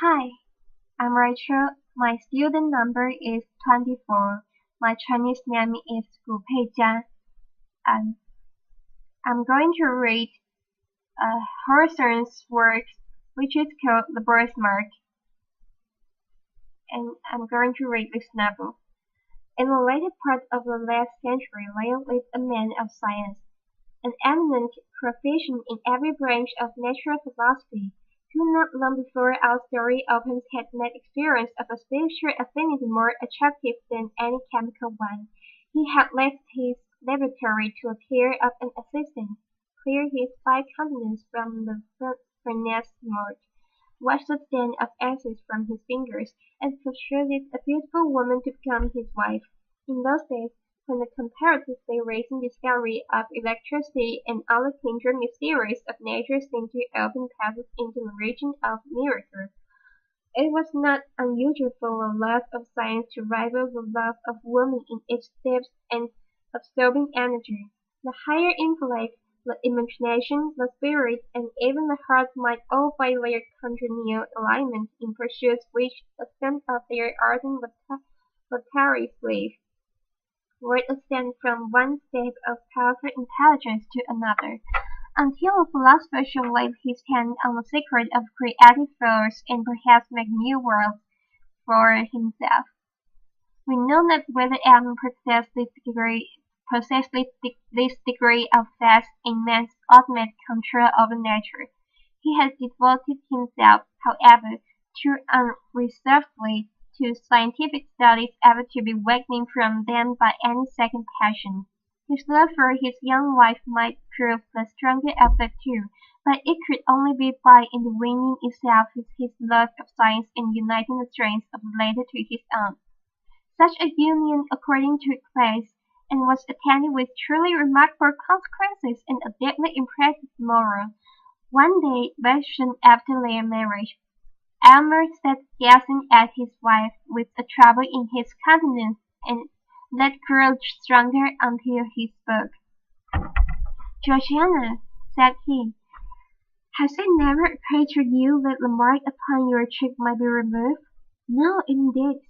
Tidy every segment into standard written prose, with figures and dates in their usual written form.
Hi, I'm Rachel. My student number is 24. My Chinese name is Gu Peijia. And I'm going to read Horace's work, which is called The Birthmark. And I'm going to read this novel. In the later part of the last century, there lived a man of science, an eminent proficient in every branch of natural philosophy, who not long before our story opens had made experience of a spiritual affinity more attractive than any chemical one. He had left his laboratory to the care of an assistant, cleared his five continents from the furnace mold, washed the stain of acid from his fingers, and persuaded a beautiful woman to become his wife. In those days, when the comparatively recent discovery of electricity and other kindred mysteries of nature seemed to open passes into the region of miracles, it was not unusual for the love of science to rival the love of woman in its depth and absorbing energy. The higher intellect, the imagination, the spirit, and even the heart might all by their congenial alignment in pursuits which the sun of their ardent voluntary slave would ascend from one state of powerful intelligence to another, until a philosopher should lay his hand on the secret of creative force and perhaps make new worlds for himself. We know not whether Adam possessed this degree of faith in man's ultimate control over nature. He has devoted himself, however, too unreservedly to scientific studies ever to be weakened from them by any second passion. His love for his young wife might prove the stronger of the two, but it could only be by intervening itself with his love of science and uniting the strength of the latter to his own. Such a union according to place, and was attended with truly remarkable consequences and a deeply impressive moral. One day, very soon after their marriage, Elmer sat gazing at his wife with a trouble in his countenance, and that grew stronger until he spoke. "Georgiana," said he, "has it never occurred to you that the mark upon your cheek might be removed?" "No, indeed,"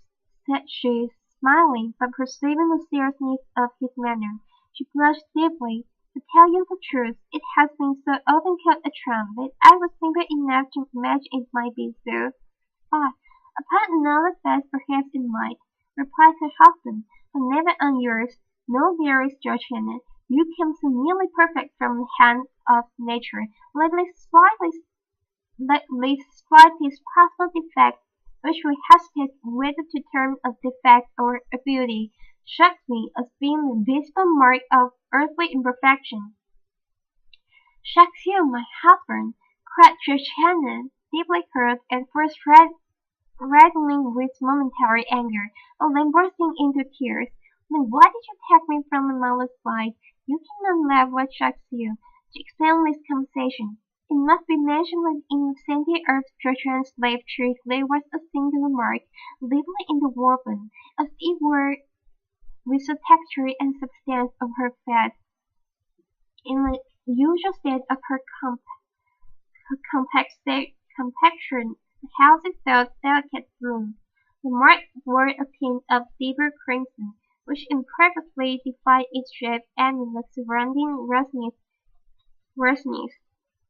said she, smiling, but perceiving the seriousness of his manner, she blushed deeply. "To tell you the truth, it has been so often called a trump that I was simple enough to imagine it might be so." "Ah, upon another face perhaps it might," replied her husband, "but never on yours. No, dearest Georgiana, you came so nearly perfect from the hand of nature, let the slightest possible defect, which we hesitate whether to term a defect or a beauty, strikes me as being the visible mark of earthly imperfection." "Shocks you, my husband!" cried Georgiana, deeply hurt, and first reddening with momentary anger, and then bursting into tears. "Then why did you take me from among the spies? You cannot laugh what shocks you. To extend this conversation, it must be mentioned that in the center of Georgiana's left cheek there was a singular mark, deeply interwoven, as it were, with the texture and substance of her face, in the usual state of her complexion, a healthy though delicate bloom. The mark wore a tint of deeper crimson, which imperfectly defined its shape amid the surrounding rosiness.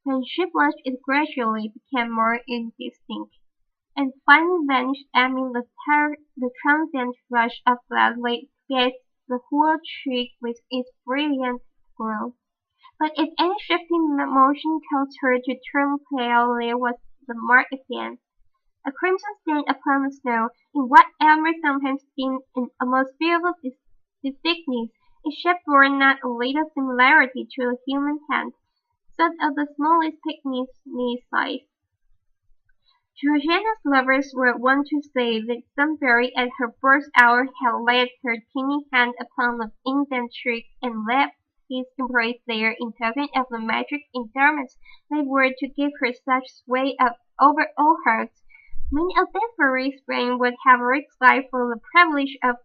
When she blushed it gradually became more indistinct, and finally vanished amid the transient rush of blood that bathed the whole cheek with its brilliant glow. But if any shifting motion caused her to turn pale there was the mark again, a crimson stain upon the snow, in what Elmer sometimes deemed a most beautiful distinctness. Its shape bore not a little similarity to a human hand, but of the smallest pygmy size. Georgiana's lovers were wont to say that some fairy at her birth hour had laid her tiny hand upon the infant cheek and left his embrace there in token of the magic endowments that were to give her such sway over all hearts. Many a desperate spring would have risked life for the privilege of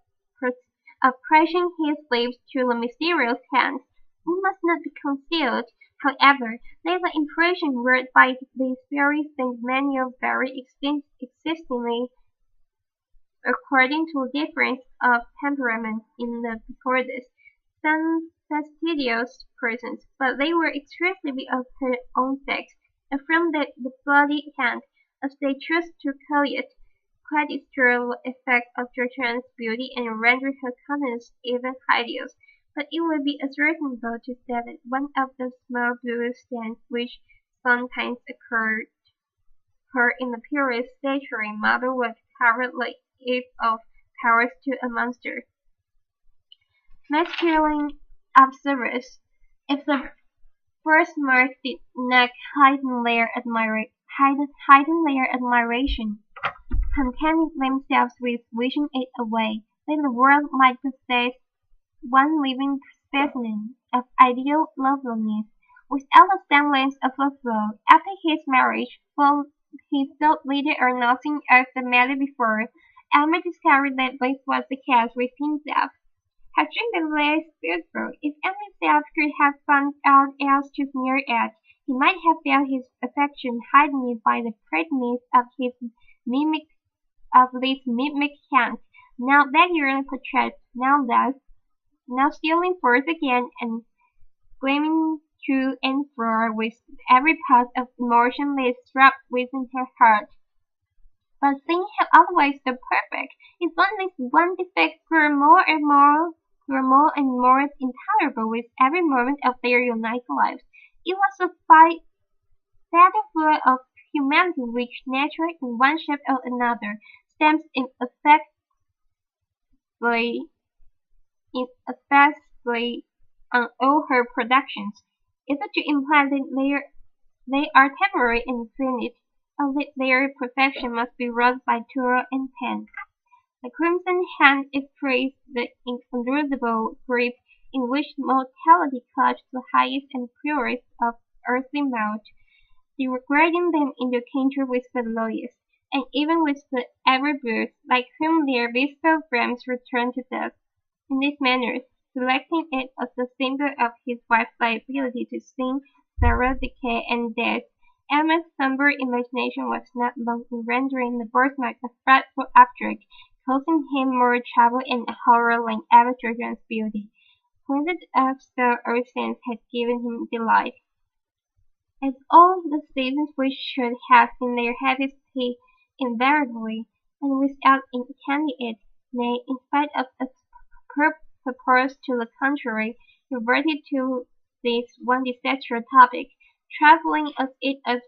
pressing his lips to the mysterious hand. It must not be concealed, However, later impressions wrought by these fairies think many of very existingly according to a difference of temperament in the recorders. Some fastidious persons, but they were exclusively of her own sex, affirmed that the bloody hand, as they chose to call it, quite destroyed the effect of Georgiana's beauty and rendered her countenance even hideous. But it would be as reasonable to say that one of the small blue stains which sometimes occurred her in the period statuary model was covered like if of powers to a monster. Masculine observers, if the first mark did not heighten their admiration, contenting themselves with wishing it away, then the world might possess one living specimen of ideal loveliness, without a semblance of a flaw. After his marriage, though he thought little or nothing of the matter before, Elmer discovered that this was the case with himself. Had she been less beautiful, if Elmer himself could have found out else to sneer at, he might have felt his affection heightened by the prettiness of mimic this mimic hand, now regularly portrayed, now stealing forth again and gleaming to and fro with every pulse of emotion that throbbed within her heart. But things had always so perfect, if only this one defect grew more and more intolerable with every moment of their united lives. It was a fatal flaw of humanity which nature, in one shape or another, stamps ineffectually on all her productions, either to imply that they are temporary and finite, or that their perfection must be wrought by toil and pain. The crimson hand expressed the unendurable grief in which mortality clutched the highest and purest of earthly mould, degrading them into kindred with the lowest, and even with the ever brutes, like whom their visible frames returned to death. In this manner, selecting it as the symbol of his wife's liability to sin, sorrow, decay, and death, Emma's sombre imagination was not long in rendering the birthmark a frightful object, causing him more trouble and horror than ever Georgiana's beauty, pointed up so ever since, had given him delight. As all the seasons which should have been their happiest he invariably, and without intending it, nay, in spite of a purpose to the contrary, reverted to this one disastrous topic, travelling as it at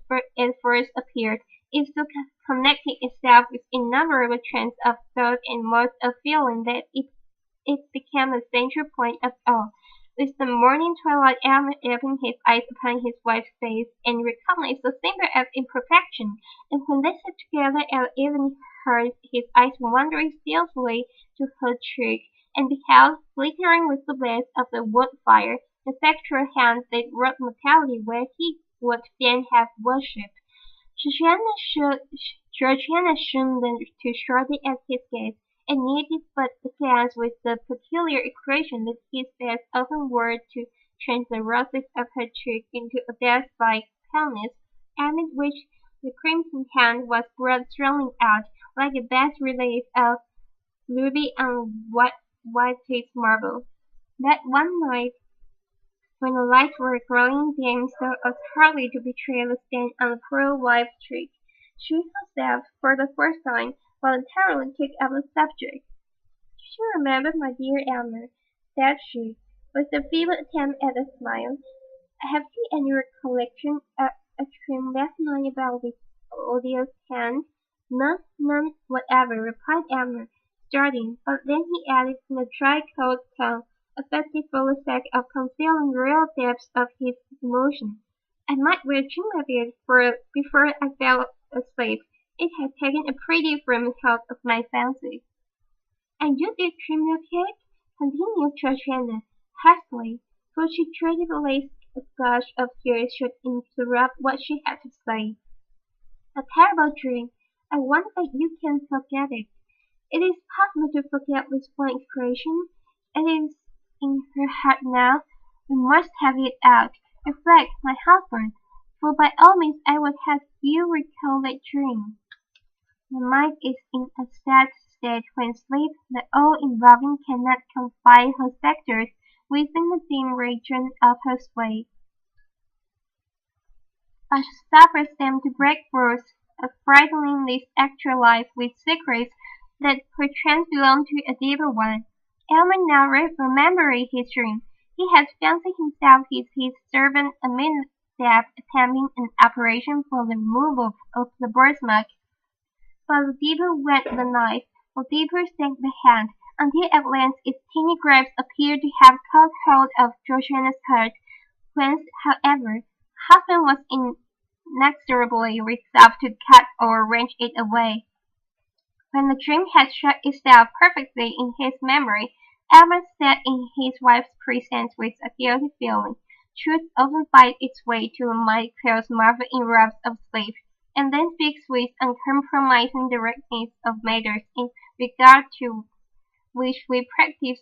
first appeared, it so connecting itself with innumerable trains of thought and modes of feeling that it became the central point of all. With the morning twilight, Elmer opened his eyes upon his wife's face, and recognized the symbol of imperfection, and when they sat together, El even heard his eyes wandering stealthily to her cheek, and beheld, glittering with the blaze of the wood fire, the spectral hand that wrought mortality where he would fain have worshipped. Georgiana shone then too shortly at his gaze, and needed but a glance with the peculiar expression that his face often wore to change the roses of her cheek into a death-like paleness, amid which the crimson hand was brought thrilling out, like a bas-relief of ruby on whitest marble. That one night, when the lights were growing dim so as hardly to betray the stain on the poor wife's cheek, she herself, for the first time, voluntarily took up the subject. "She remembered, my dear Elmer," said she, with a feeble attempt at a smile. "Have you any recollection of a dream last night about this odious hand?" "None whatever," replied Elmer, starting, but then he added in a dry, cold tone, affected for the sake of concealing the real depths of his emotion. "I might well dream of it, for before I fell asleep it had taken a pretty firm hold of my fancy." "And you did dream of it?" continued Georgiana, hastily, for she dreaded lest a gush of tears should interrupt what she had to say. "A terrible dream. I wonder that you can forget it." "It is possible to forget with one expression. It is in her heart now. We must have it out. Reflect, my husband, for by all means I would have you recall that dream. The mind is in a sad state when sleep, the all-involving cannot confine her spectres within the dim region of her sway, but suffers them to break forth, frightening this actual life with secrets that perchance belong to a deeper one. Elmer now remembering his dream. He had fancied himself his servant amid death attempting an operation for the removal of the birthmark. But the deeper went the knife, the deeper sank the hand, until at length its tiny grasp appeared to have caught hold of Georgiana's heart, whence, however, husband was inexorably resolved to cut or wrench it away. When the dream had shut itself perfectly in his memory, Albert sat in his wife's presence with a guilty feeling. Truth often finds its way to the mind close marvel in robes of sleep, and then speaks with uncompromising directness of matters in regard to which we practice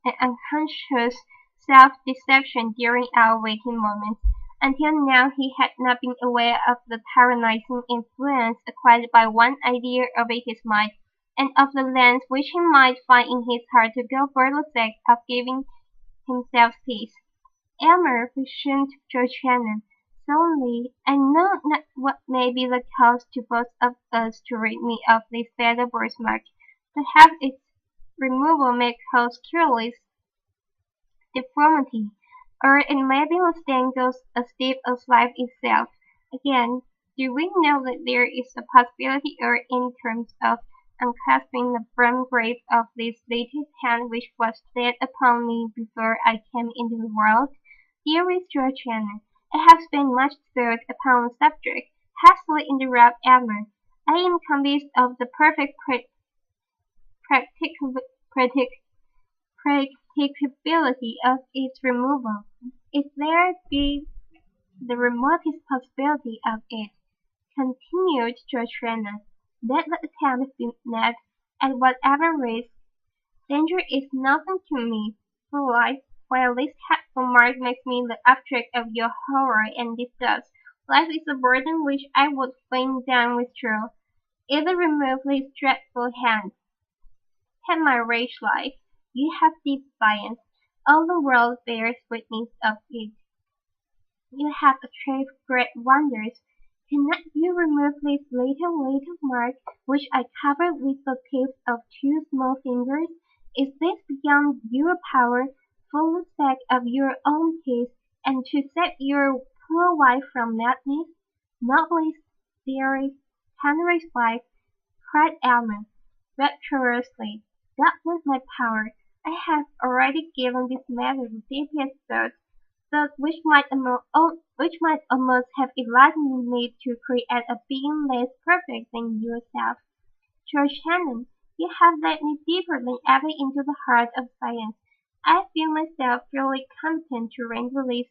an unconscious self-deception during our waking moments. Until now he had not been aware of the tyrannizing influence acquired by one idea over his mind, and of the length which he might find in his heart to go for the sake of giving himself peace. Elmer, resumed Georgiana, solemnly, I know not what may be the cause to both of us to rid me of this fatal birthmark. Perhaps its removal may cause cureless deformity, or it may be the stain goes as deep as life itself. Again, do we know that there is a possibility or in terms of unclasping the firm grip of this latest hand which was laid upon me before I came into the world? Dearest Georgiana, I have spent much thought upon the subject, hastily interrupted Elmer. I am convinced of the perfect practic- practicability of its removal. If there be the remotest possibility of it, continued Georgiana, let the attempt be made at whatever risk. Danger is nothing to me, for life, while this hateful mark makes me the object of your horror and disgust, life is a burden which I would fain down withdraw. Either remove this dreadful hand. Had my rage life, you have deep science, all the world bears witness of it. You have achieved great wonders. Cannot you remove this little mark which I covered with the tips of two small fingers? Is this beyond your power, for the sake of your own peace, and to save your poor wife from madness? Noblest, dearest, tenderest wife, cried Elmer, rapturously, that was my power. I have already given this matter the deepest thought which might almost have enlightened me to create a being less perfect than yourself. George Shannon, you have led me deeper than ever into the heart of science. I feel myself fully competent to render this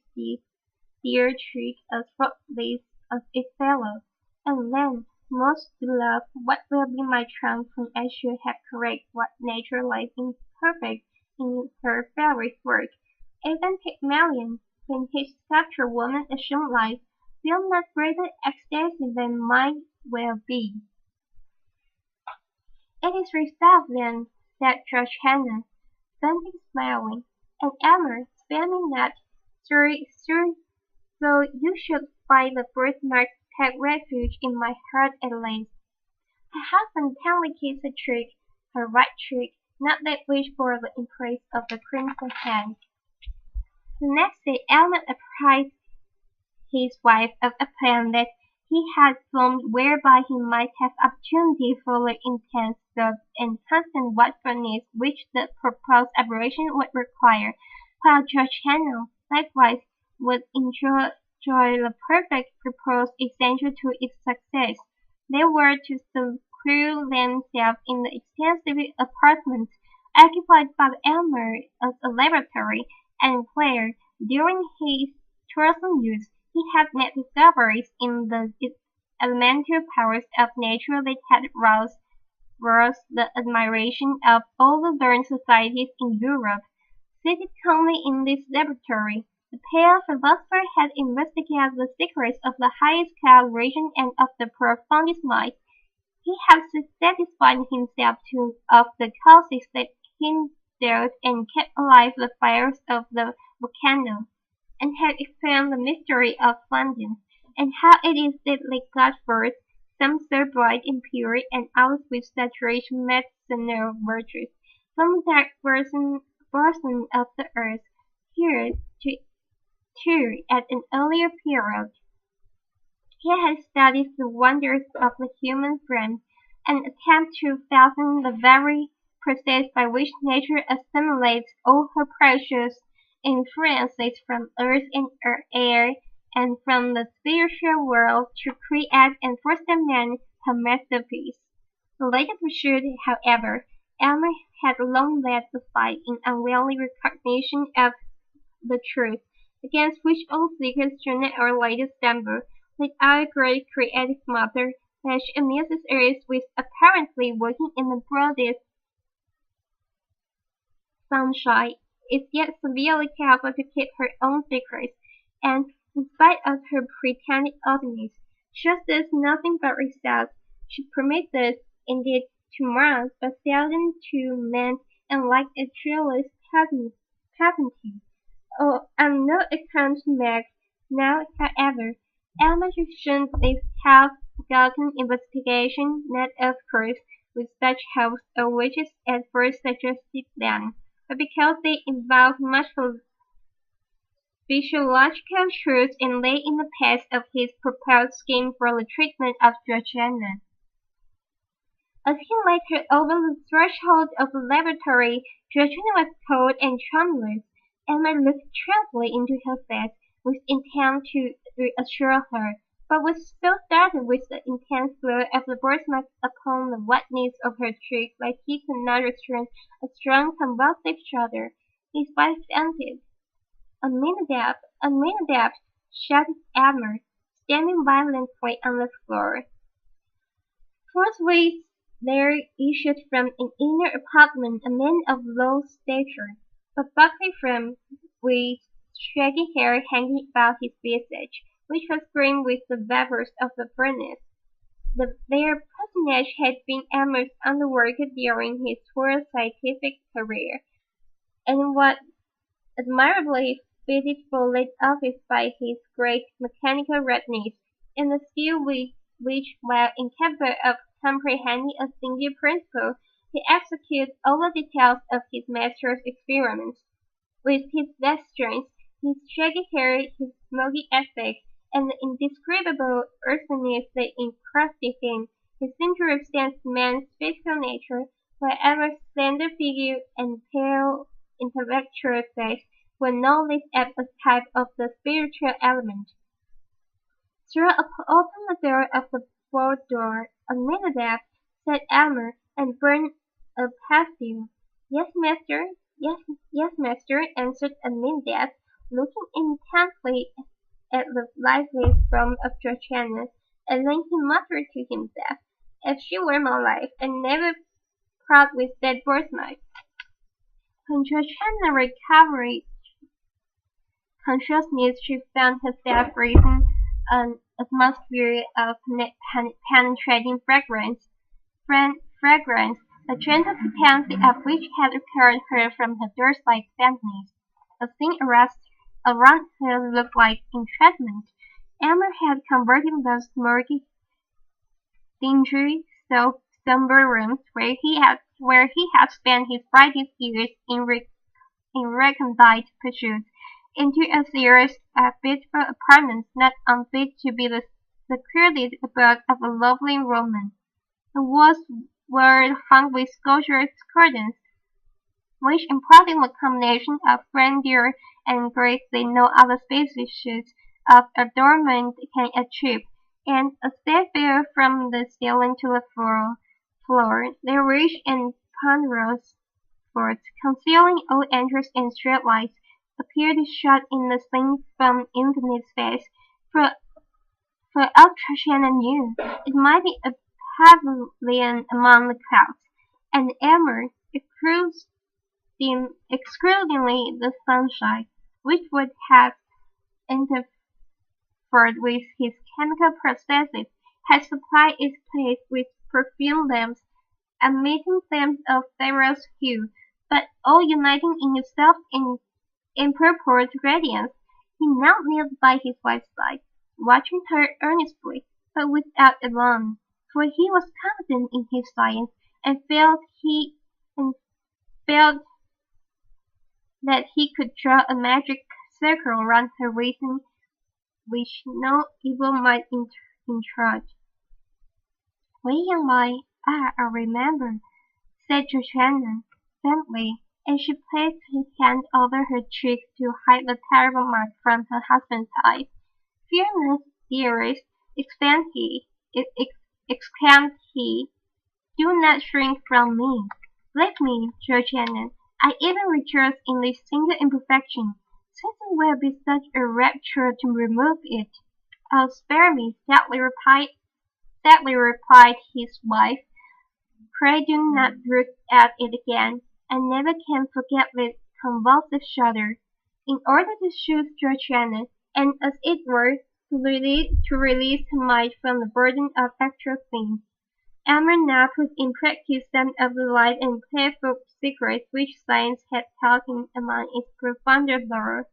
dear trick as faultless as its fellow. And then, most beloved, what will be my triumph when I shall have correct what nature lays imperfect in her fairest work? Even Pygmalion, when his sculptured woman assumed life, feel not greater ecstasy than mine will be. It is resolved then, said Georgiana, faintly smiling, and Elmer, spare me not, so you should find the birthmark take refuge in my heart at last. Her husband tenderly kissed her cheek, her right cheek, not that which bore the impress of the crimson hand. The next day Elmer apprised his wife of a plan that he had formed whereby he might have opportunity for the intense thought and constant watchfulness which the proposed operation would require, while Georgiana likewise would enjoy the perfect purpose essential to its success. They were to seclude themselves in the extensive apartments occupied by Elmer as a laboratory, and where, during his toilsome youth, he had made discoveries in the elemental powers of nature that had roused the admiration of all the learned societies in Europe. Seated calmly in this laboratory, the The pale philosopher had investigated the secrets of the highest cloud region and of the profoundest mind. He had satisfied himself of the causes that kindled and kept alive the fires of the volcano, and had explained the mystery of London, and how it is that like God birds, some so bright and pure, and others with such rich medicinal virtues, from the dark bosom of the earth, here to at an earlier period. He had studied the wonders of the human brain, and attempted to fathom the very process by which nature assimilates all her precious influences from earth and air, and from the spiritual world to create and foster man her masterpiece. The latest pursuit, however, Elmer had long led the fight in unwilling recognition of the truth, against which all seekers sooner or later stumble, like our great creative mother, when she amuses us with apparently working in the broadest sunshine, is yet severely careful to keep her own secrets, and, in spite of her pretended openness, shows us nothing but results. She permits us, indeed, to mark, but seldom to mend, and like a jeweller's patentee, or on no account to make. Now, however, amateur this half-forgotten investigation, not of course with such hopes or wishes as first suggested them, but because they involve much physiological truth and lay in the path of his proposed scheme for the treatment of Georgiana. As he led her over the threshold of the laboratory, Georgiana was cold and tremulous. Emma looked trembly into her face, with intent to reassure her, but was so startled with the intense glow of the birthmark upon the whiteness of her cheek that he could not restrain a strong convulsive shudder. His wife fainted. A minute, shouted Emma, standing violently on the floor. Forthwith there issued from an inner apartment a man of low stature, but buckly frame, with shaggy hair hanging about his visage, which was green with the vapors of the furnace. Their personage had been Emma's underworker during his whole scientific career, and was admirably fitted for that office by his great mechanical readiness, and the skill with which, while incapable of comprehending a single principle, he executed all the details of his master's experiments. With his vast strength, his shaggy hair, his smoky aspect, and the indescribable earthiness that encrusted him, he seemed to represent man's physical nature, while Emma's slender figure and pale intellectual face were no less apt a type of the spiritual element. Throw open the door of the vault door, Aminadab, said Emma, and burn a pasty. Yes, master. Yes, master, answered Aminadab, looking intently at the lifeless form of Georgiana, and then he muttered to himself, "If she were my life, I'd never part with that birthmark." When Georgiana recovered consciousness, she found herself breathing an atmosphere of penetrating fragrance, the gentle piquancy of which had recurred her from her birth-like faintness. The thing around her looked like enchantment. Emma had converted those murky, dingy, somber rooms where he had spent his brightest years in recondite pursuits into a series of beautiful apartments not unfit to be the secluded abode of a lovely woman. The walls were hung with gorgeous curtains, which imparted a combination of grandeur and grace that no other species of adornment can achieve, and a step fell from the ceiling to the floor. They reached and ponderous boards, concealing all entrance and streetlights, appeared to shut in the scene from infinite space. For all Georgiana knew, it might be a pavilion among the clouds, and Emma, excludingly the sunshine, which would have interfered with his chemical processes, had supplied its place with perfume lamps, emitting flames of various hue, but all uniting in itself in purple radiance. He now knelt by his wife's side, watching her earnestly, but without alarm, for he was confident in his science, and felt that he could draw a magic circle round her reason which no evil might intrude. "William, I remember," said Georgiana faintly, and she placed his hand over her cheek to hide the terrible mark from her husband's eyes. "Fear not, dearest," exclaimed he. "Do not shrink from me. Believe me, Georgiana, I even rejoice in this single imperfection, since it will be such a rapture to remove it." "Oh, spare me," sadly replied his wife. "Pray do not look at it again. I never can forget that convulsive shudder." In order to soothe Georgiana, and as it were, to release her mind from the burden of actual things, Elmer now put in practice some of the light and playful secrets which science had taught him among its profounder lore.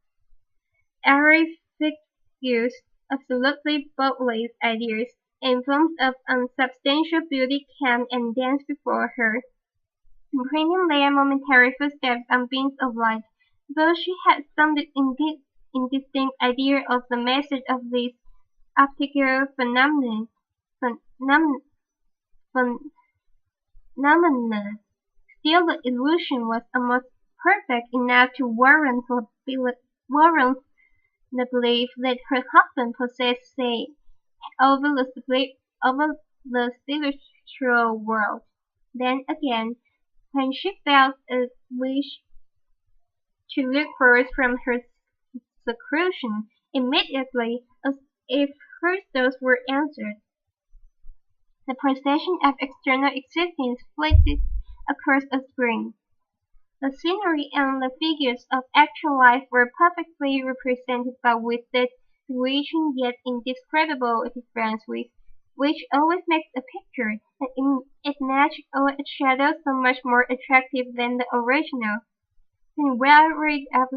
Airy figures, absolutely bodiless ideas, and forms of unsubstantial beauty came and danced before her, imprinting their momentary footsteps on beams of light, though she had some indistinct idea of the message of these optical phenomena. Still, the illusion was almost perfect enough to warrant the belief that her husband possessed say over the celestial world. Then again, when she felt a wish to look forth from her seclusion, immediately, as if her thoughts were answered, the procession of external existence flitted across a screen. The scenery and the figures of actual life were perfectly represented, but with that bewitching yet indescribable difference which always makes a picture, an image or a shadow so much more attractive than the original. When well rid of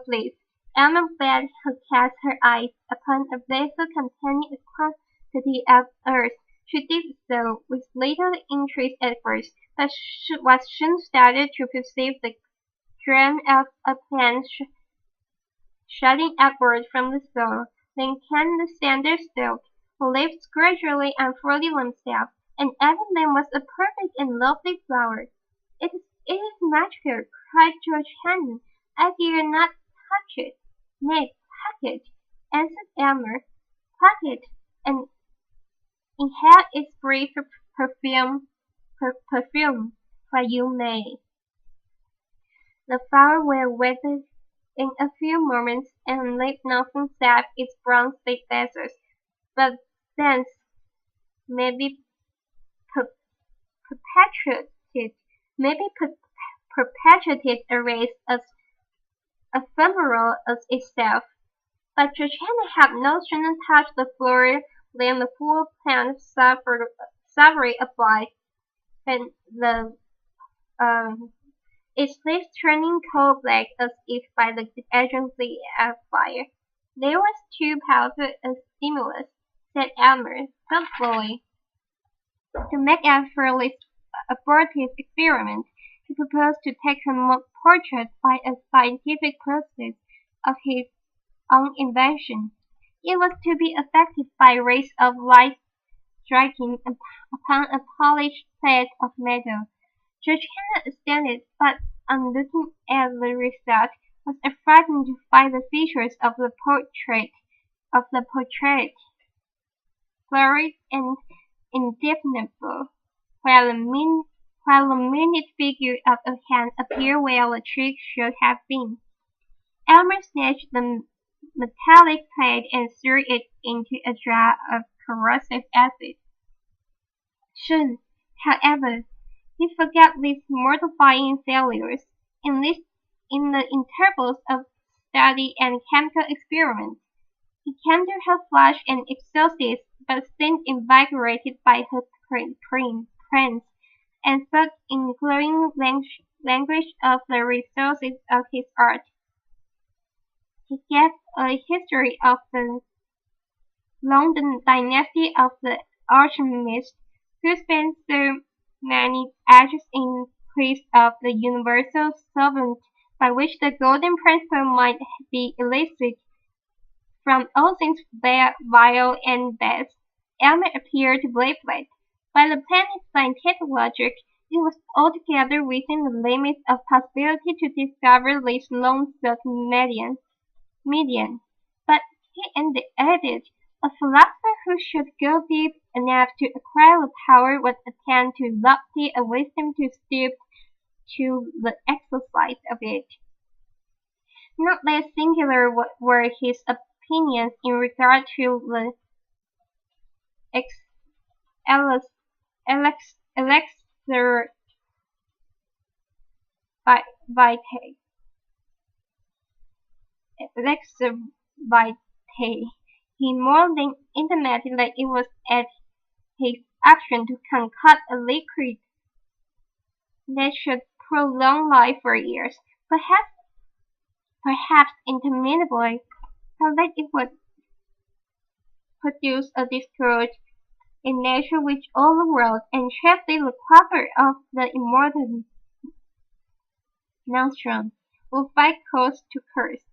this, Emma bade her cast her eyes upon a vessel containing a quantity of earth. She did so with little interest at first, but was soon started to perceive the trend of a plant shooting upward from the soil. Then came the slender stalk, the leaves gradually unfolding themselves, and even then was a perfect and lovely flower. It is magical," cried Georgiana. "I dare not touch it." "Nay, pluck it," answered Elmer. "Pluck it, and inhale its brief perfume, for you may." The flower will wither in a few moments, and leave nothing save its bronze-like vessels, but thence may be perpetuated, a race as ephemeral as itself. But Georgiana had no sooner touched the floor than the full plant suffered a blight, and its leaves turning coal black as if by the agency of fire. "They was too powerful a stimulus," said Elmer, thoughtfully, "to make up for this abortive experiment. He proposed to take her portrait by a scientific process of his own invention. It was to be effected by rays of light striking upon a polished plate of metal. Georgiana astounded, but on looking at the result, was frightened to find the features of the portrait florid and indefinable, while the minute figure of a hand appeared where the cheek should have been. Elmer snatched the metallic plate and threw it into a jar of corrosive acid. Soon, however, he forgot these mortifying failures. In the intervals of study and chemical experiments. He came to her flushed and exhausted, but seemed invigorated by her prince, and spoke in glowing language of the resources of his art. He gave a history of the London dynasty of the alchemists who spent so many ages in quest of the universal solvent by which the golden principle might be elicited from all things vile and base. Elmer appeared to believe that, by the plain scientific logic, it was altogether within the limits of possibility to discover this long-sought median. But he added, a philosopher who should go deep enough to acquire the power would attain too lofty a wisdom to stoop to the exercise of it. Not less singular were his opinions in regard to the ex- elex- elixir vitae. Elixir vitae. He more than intimated that it was at his action to concoct a liquid that should prolong life for years, perhaps interminably, so that it would produce a discord in nature which all the world, and chiefly the quaker of the immortal Nostrum, would find cause to curse.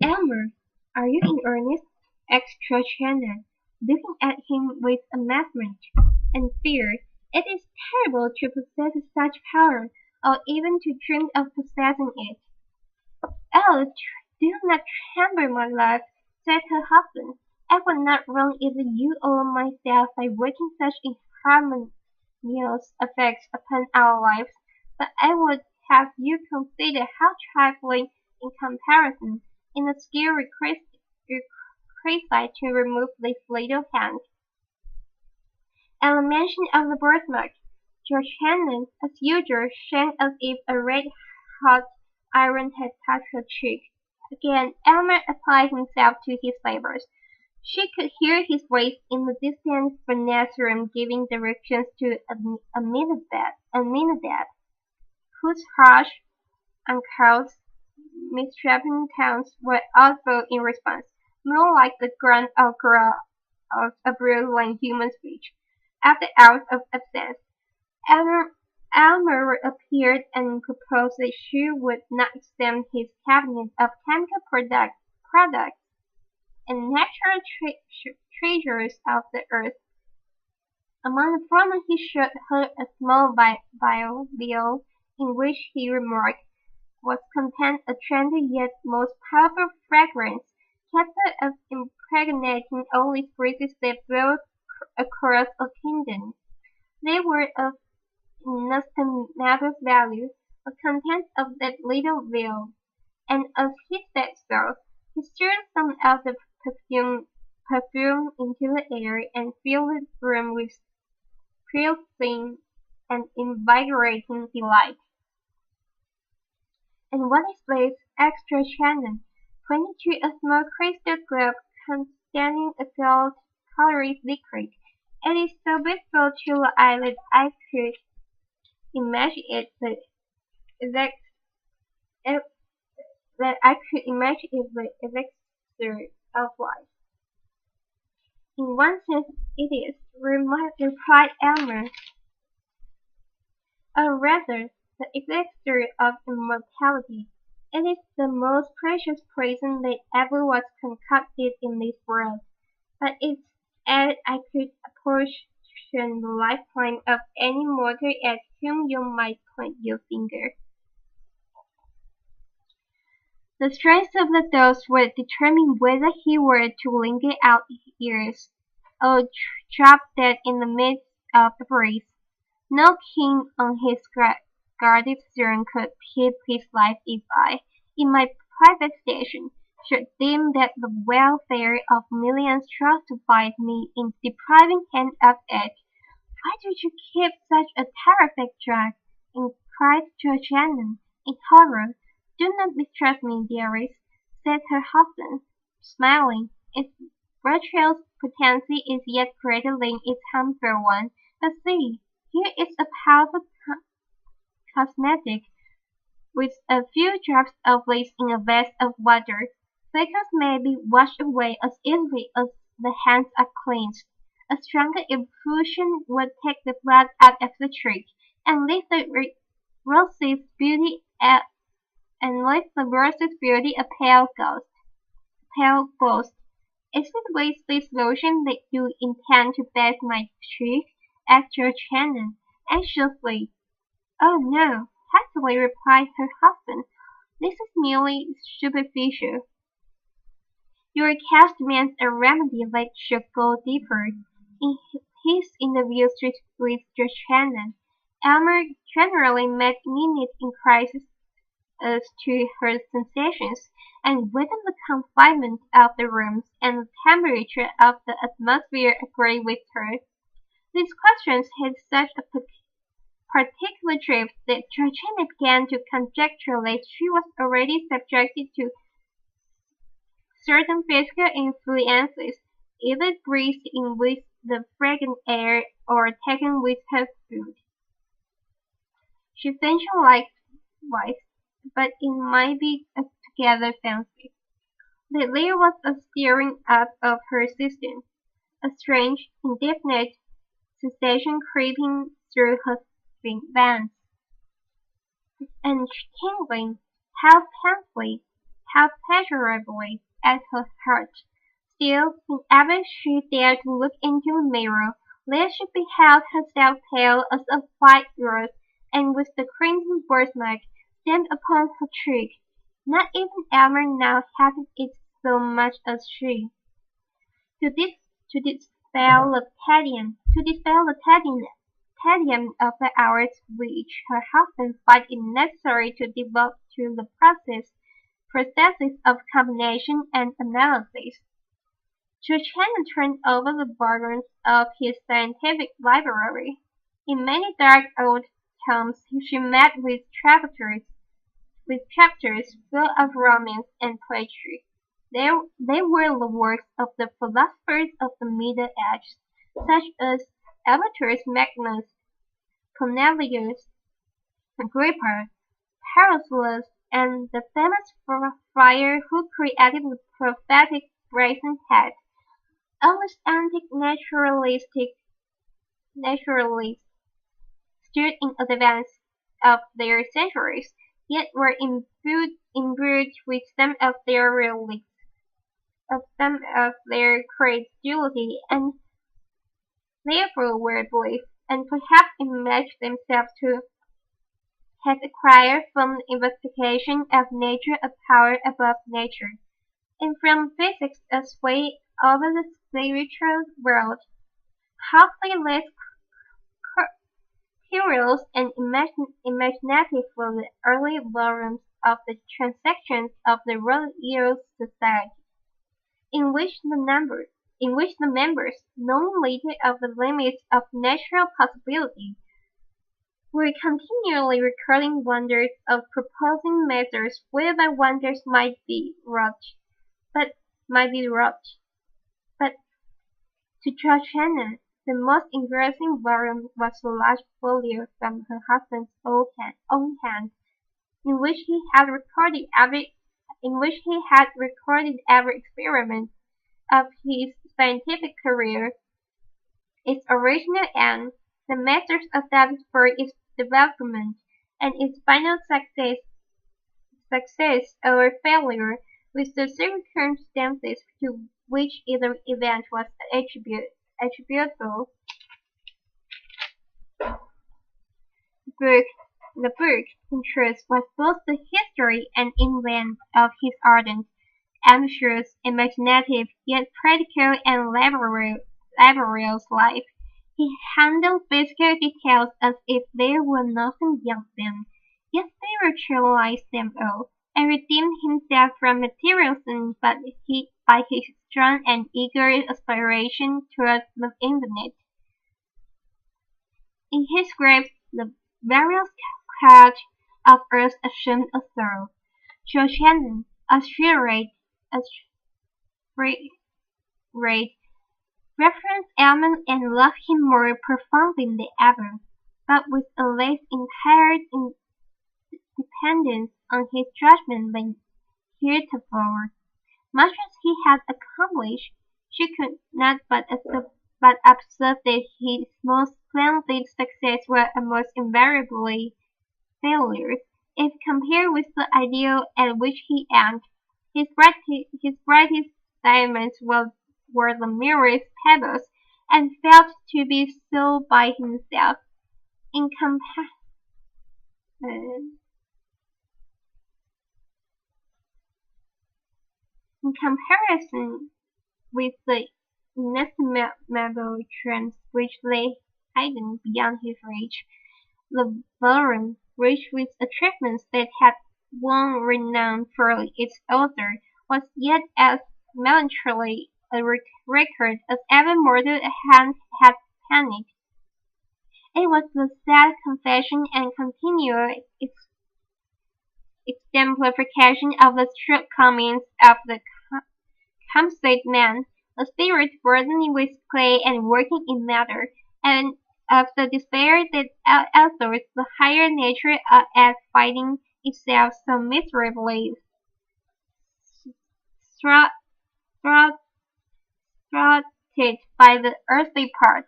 Elmer, are you in earnest? Asked Shannon, looking at him with amazement and fear. It is terrible to possess such power, or even to dream of possessing it. Oh, do not tremble, my love, said her husband. I would not wrong either you or myself by working such inharmonious effects upon our lives, but I would have you consider how trifling in comparison in the skill requisite to remove this little hand. At the mention of the birthmark, George Hannon, as usual, shone as if a red-hot iron had touched her cheek. Again Elmer applied himself to his labors. She could hear his voice in the distant furnace room giving directions to Aminadab, whose harsh, uncouth, misshapen tones were audible in response, more like the grunt or growl of a brute than human speech. After hours of absence, Elmer appeared and proposed that she would not examine his cabinet of chemical products and natural treasures of the earth. Among the former he showed her a small vial, in which he remarked was contained a trendy yet most powerful fragrance, capable of impregnating all the breezes that blow across a kingdom. They were of inestimable value, the contents of that little vial, and as he said so, he stirred some of the perfume into the air and filled the room with piercing and invigorating delight. And what is this? Extra Shannon, pointing to a small crystal globe containing a gold-colored liquid. It is so beautiful to the eye that I could imagine it the elixir of life. In one sense it is, replied Elmer, or rather, the elixir of immortality. It is the most precious poison that ever was concocted in this world, but it's added I could apportion the lifetime of any mortal at whom you might point your finger. The strength of the dose would determine whether he were to linger out years, or drop dead in the midst of the breeze. No king on his guarded throne could keep his life if I, in my private station, should deem that the welfare of millions justified me in depriving him of it. Why did you keep such a terrific drug? cried Georgiana in horror. "Do not mistrust me, dearest," said her husband, smiling. "Its virtuous potency is yet greater than its harmful one. But see, here is a powerful cosmetic, with a few drops of lace in a vase of water. Freckles may be washed away as easily as the hands are cleansed. A stronger infusion would take the blood out of the trick, and leave the rose's beauty a pale ghost. Pale ghost. Is it with this lotion that you intend to bathe my cheek?" asked Georgiana, anxiously. "Oh, no," hastily replied her husband. "This is merely superficial. Your request demands a remedy that should go deeper." In his interviews with Georgiana, Elmer generally made minute inquiries as to her sensations, and whether the confinement of the rooms and the temperature of the atmosphere agreed with her. These questions had such a particular drift that Georgiana began to conjecture that she was already subjected to certain physical influences, either breathed in with the fragrant air or taken with her food. She ventured likewise, but it might be altogether fancy, that there was a stirring up of her system, a strange, indefinite sensation creeping through her veins, and tingling, half painfully, half pleasurably, at her heart. Still, whenever she dared to look into a mirror, there she beheld herself pale as a white rose, and with the crimson birthmark stamped upon her cheek. Not even Elmer now hated it so much as she. To this to dispel the tedium of the hours which her husband found it necessary to devote to the processes of combination and analysis, Georgiana turned over the volumes of his scientific library. In many dark old tomes she met with chapters full of romance and poetry. They were the works of the philosophers of the Middle Ages, such as Albertus Magnus, Cornelius Agrippa, Paracelsus, and the famous friar who created the prophetic brazen head. All these antique naturalists stood in advance of their centuries, yet were imbued with some of their credulity, and therefore were believed, and perhaps imagined themselves to have acquired from the investigation of nature a power above nature, and from physics a sway over the spiritual world, hardly less curious and imaginative were the early volumes of the Transactions of the Royal Society, in which the members, knowing little of the limits of natural possibility, were continually recording wonders or proposing measures whereby wonders might be wrought. But to Georgiana the most engrossing volume was the large folio from her husband's own hand, in which he had recorded every experiment of his scientific career, its original end, the methods adopted for its development, and its final success or failure, with the circumstances to which either event was attributable. The book, in truth, was both the history and invent of his ardent, ambitious, imaginative, yet practical and laborious life. He handled physical details as if there were nothing beyond them, yet spiritualized them all, and redeemed himself from materialism by his strong and eager aspiration towards the infinite. In his scripts, the various crowd of Earth assumed a thrill. Georgiana, assured, reverenced Edmund and loved him more profoundly than ever, but with a less entire dependence on his judgment than heretofore. Much as he had accomplished, she could not but observe that his most splendid successes were almost invariably failures, if compared with the ideal at which he aimed. His brightest diamonds were the merest pebbles, and felt to be so by himself. In, uh, in comparison with the inestimable triumphs which lay hidden beyond his reach, the Baron, rich with achievements that had won renown for its author, was yet as melancholy a record as ever mortal hand had penned. It was the sad confession and continual exemplification of the shortcomings of the composite man, a spirit burdened with clay and working in matter, and of the despair that alters the higher nature at finding itself so miserably thwart- thwart- thwarted by the earthly part.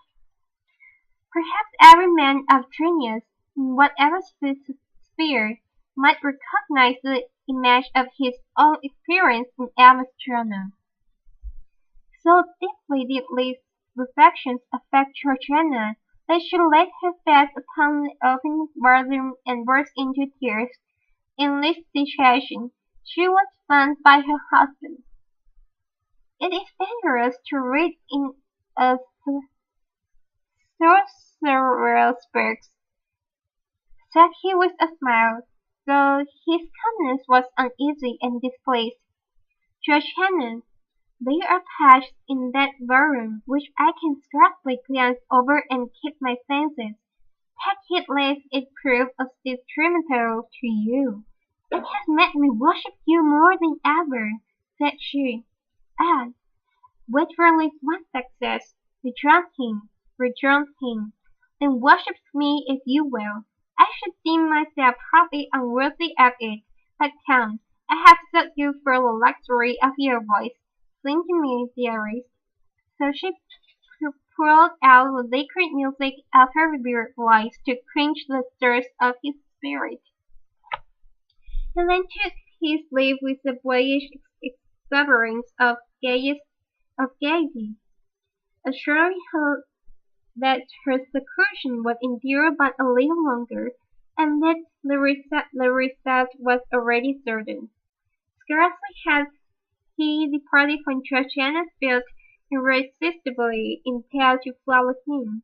Perhaps every man of genius, in whatever sphere, might recognize the image of his own experience in Emma's journal. So deeply did these reflections affect Georgiana that she laid her face upon the open bosom and burst into tears. In this situation, she was found by her husband. "It is dangerous to read in a sorcerer's books," said he with a smile, though his countenance was uneasy and displeased. "Georgiana, there are pages in that volume which I can scarcely glance over and keep my senses. Take heed lest it prove detrimental to you." "It has made me worship you more than ever," said she. "Ah, wait for at least one success," rejoined him. "Then worship me if you will. I should deem myself hardly unworthy of it. But come, I have sought you for the luxury of your voice. Sing to me, dearest." So she poured out the liquid music of her voice to quench the thirst of his spirit. He then took his leave with a boyish exuberance of gaiety, assuring her that her seclusion would endure but a little longer, and that the result was already certain. Scarcely had he departed when Georgiana felt irresistibly impelled to follow him.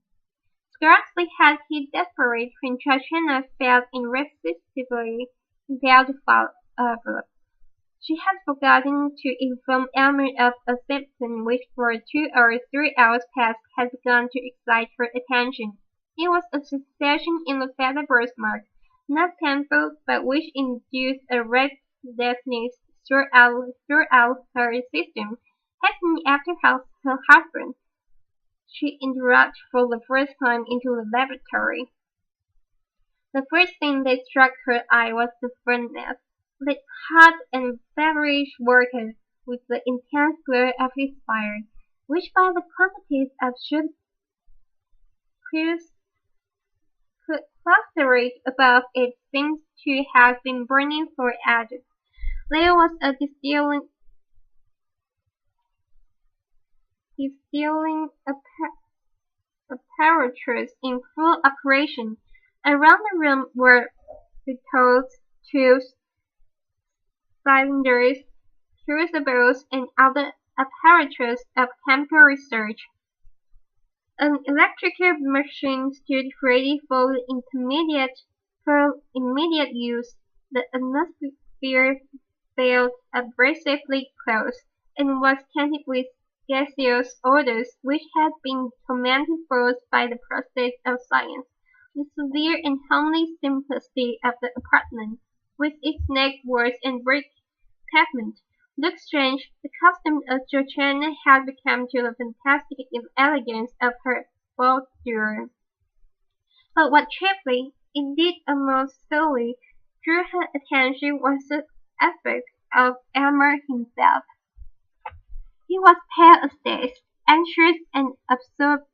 Scarcely had he departed when Georgiana felt irresistibly impelled to follow. She had forgotten to inform Elmer of a symptom which for 2 or 3 hours past had begun to excite her attention. It was a sensation in the feather birthmark, not painful, but which induced a restlessness throughout her system. Hastening after her husband, she entered for the first time into the laboratory. The first thing that struck her eye was the furnace, lit hot and feverish working with the intense glare of its fire, which by the quantities of soot clustered above it seemed to have been burning for ages. There was a distilling apparatus in full operation. Around the room were bottles, tubes, cylinders, crucibles, and other apparatus of chemical research. An electrical machine stood ready for immediate use. The atmosphere felt abrasively close, and was tainted with gaseous odors which had been tormented forth by the process of science. The severe and homely simplicity of the apartment, with its neck boards and brick pavement, looked strange, accustomed as Georgiana had become to the fantastic elegance of her boudoir. But what chiefly, indeed almost solely, drew her attention was the aspect of Elmer himself. He was pale as death, anxious and absorbed,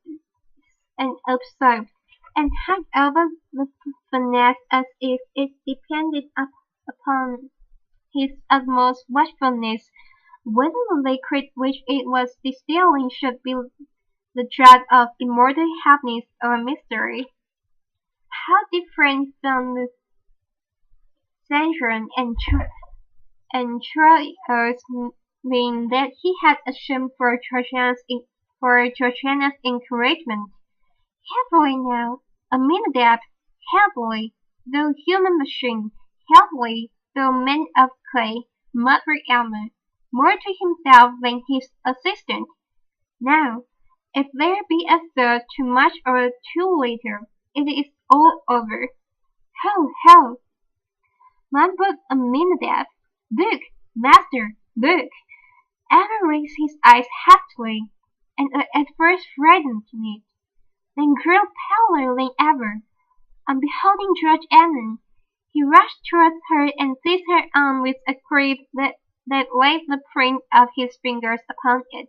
and hung over the furnace as if it depended upon his utmost watchfulness whether the liquid which it was distilling should be the draught of immortal happiness or mystery. How different from the Saturn and Troilus being that he had assumed for Georgiana's encouragement. Carefully now, Aminadab, carefully, though human machine, carefully, though man of clay, muttered Elmer, more to himself than his assistant. Now, if there be a thought too much or too little, it is all over. Ho, ho! Mumbled Aminadab. Look, master, look! Elmer raised his eyes hastily, and at first frightened it, then grew paler than ever. On beholding Georgiana, he rushed towards her and seized her arm with a grip that left the print of his fingers upon it.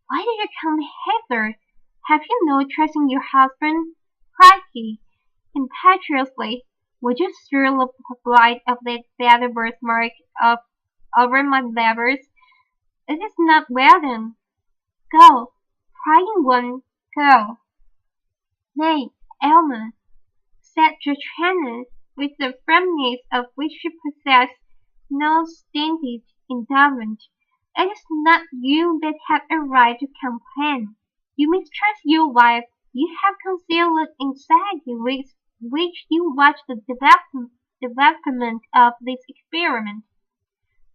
"Why did you come hither? Have you no trust in your husband?" cried he, impetuously. "Would you stir the blight of that feather birthmark over my labors? It is not well done. Go, prying one, go." "Nay, Elmer," said Georgiana, with the firmness of which she possessed no stinted endowment, "it is not you that have a right to complain. You mistrust your wife. You have concealed the anxiety with which you watch the development of this experiment.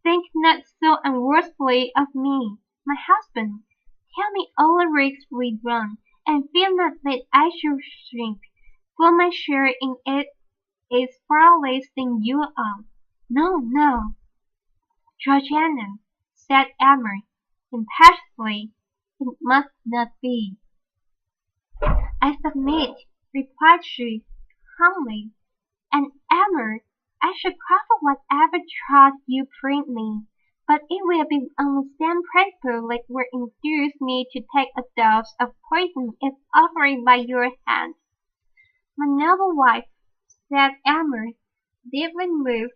Think not so unworthily of me, my husband. Tell me all the risks we run, and fear not that I shall shrink, for my share in it is far less than your own." "No, no, Georgiana," said Elmer, impetuously, "it must not be." "I submit," replied she, humbly, "and Elmer, I shall proffer whatever trust you bring me, but it will be on the same principle that will induce me to take a dose of poison if offered by your hand." "My noble wife," said Elmer, deeply moved,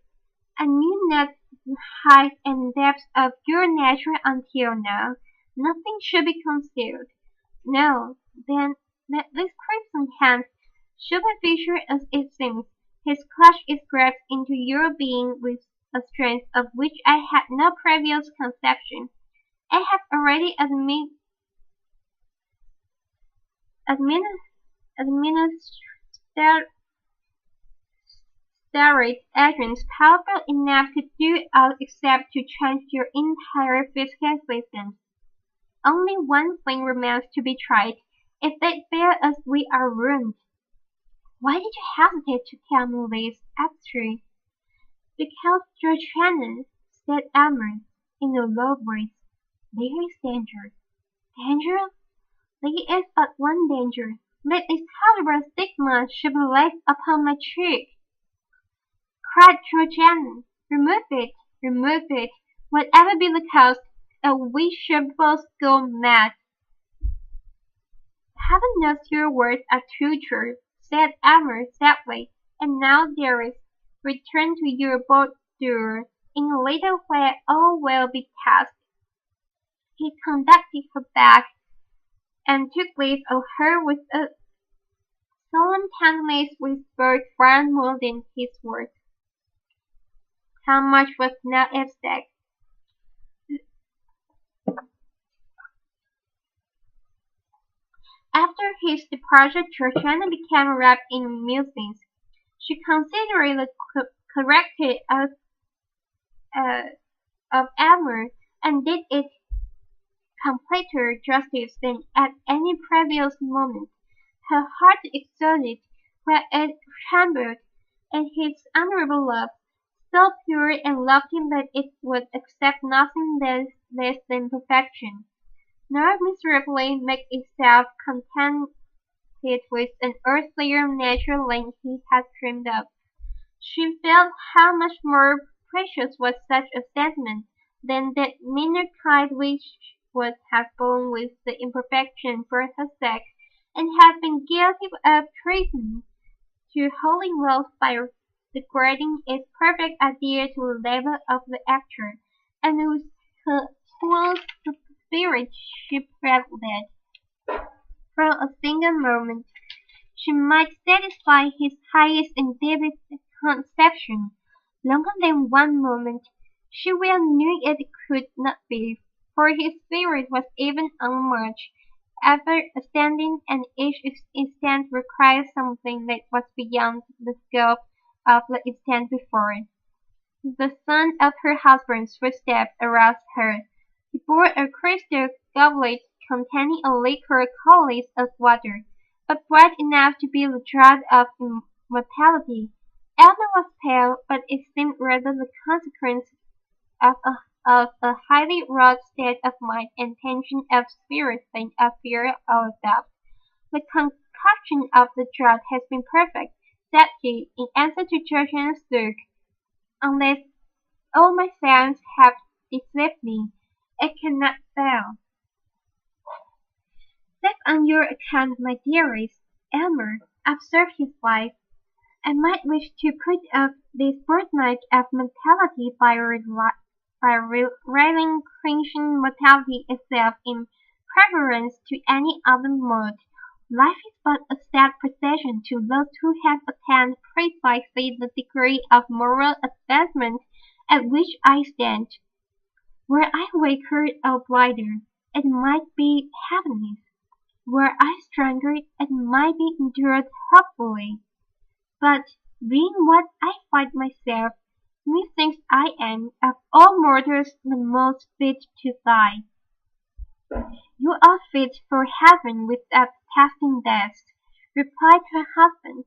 "I knew not the height and depth of your nature until now. Nothing should be concealed. No, then, that this crimson hand, superficial as it seems, has clutched its grasp into your being with a strength of which I had no previous conception. I have already admin, administered agents powerful enough to do all except to change your entire physical existence. Only one thing remains to be tried. If that fails us we are ruined." "Why did you hesitate to tell me this, actually?" "Because, Georgiana," said Elmer, in a low voice, "there is danger." "Danger? There is but one danger, that this horrible stigma should be laid upon my cheek," cried Georgiana. Remove it, whatever be the cost, or we shall both go mad." "Heaven knows your words are too true," said Elmer sadly. "And now, dearest, return to your boudoir. In a little while all will be past." He conducted her back, and took leave of her with a solemn tenderness which spoke far more than his words. How much was now at stake? After his departure Georgiana became wrapped in musings. She considered the character of Elmer, and did it completer justice than at any previous moment. Her heart exulted while it trembled, and his honorable love, so pure and lofty that it would accept nothing less than perfection, nor miserably make itself contented with an earthlier nature than he had dreamed of. She felt how much more precious was such a sentiment than that meaner kind which would have borne with the imperfection for her sex, and have been guilty of treason to holy love by degrading its perfect idea to the level of the actor, and with her whole spirit she prayed that, for a single moment, she might satisfy his highest and deepest conception. Longer than one moment, she well knew it could not be, for his spirit was even unmatched, ever ascending, and each instant required something that was beyond the scope of the instant before. The sound of her husband's footsteps aroused her. He bore a crystal goblet containing a liquor colorless as water, but bright enough to be the draught of immortality. Elmer was pale, but it seemed rather the consequence of a highly wrought state of mind and tension of spirit than of fear or doubt. The concoction of the draught has been perfect, said he, in answer to Georgiana's look. Unless all my sounds have deceived me, it cannot fail. Save on your account, my dearest Elmer, observed his wife. I might wish to put off this fortnight of mortality by relinquishing mortality itself in preference to any other mode. Life is but a sad procession to those who have attained precisely the degree of moral advancement at which I stand. Were I weaker or blinder, it might be happiness. Were I stronger, it might be endured hopefully. But, being what I find myself, methinks I am of all mortals the most fit to die. You are fit for heaven without tasting death, replied her husband.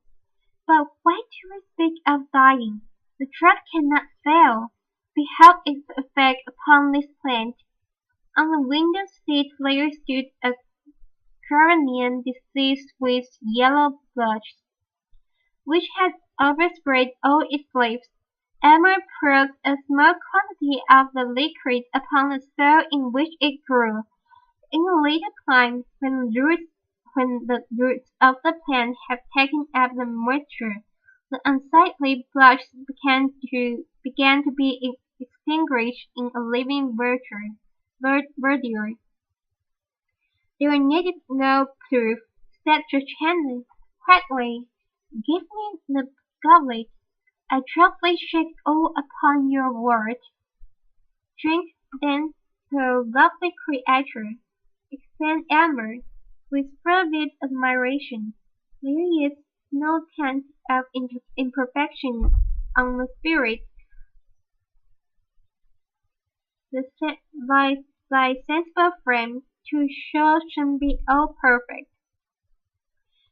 But why do we speak of dying? The drug cannot fail. Behold its effect upon this plant. On the window seat there stood a Caronian diseased with yellow blotches, which had overspread all its leaves. Emma poured a small quantity of the liquid upon the soil in which it grew. In a later time, when the roots of the plant had taken up the moisture, the unsightly blotches began to be extinguished in a living verdure. There needed no proof, said Georgiana quietly. Give me the goblet. I gladly shake all upon your word. Drink, then, thou lovely creature, exclaimed Elmer, with fervid admiration. There is no taint of imperfection on the spirit. Thy sensible frame, to show should be all perfect.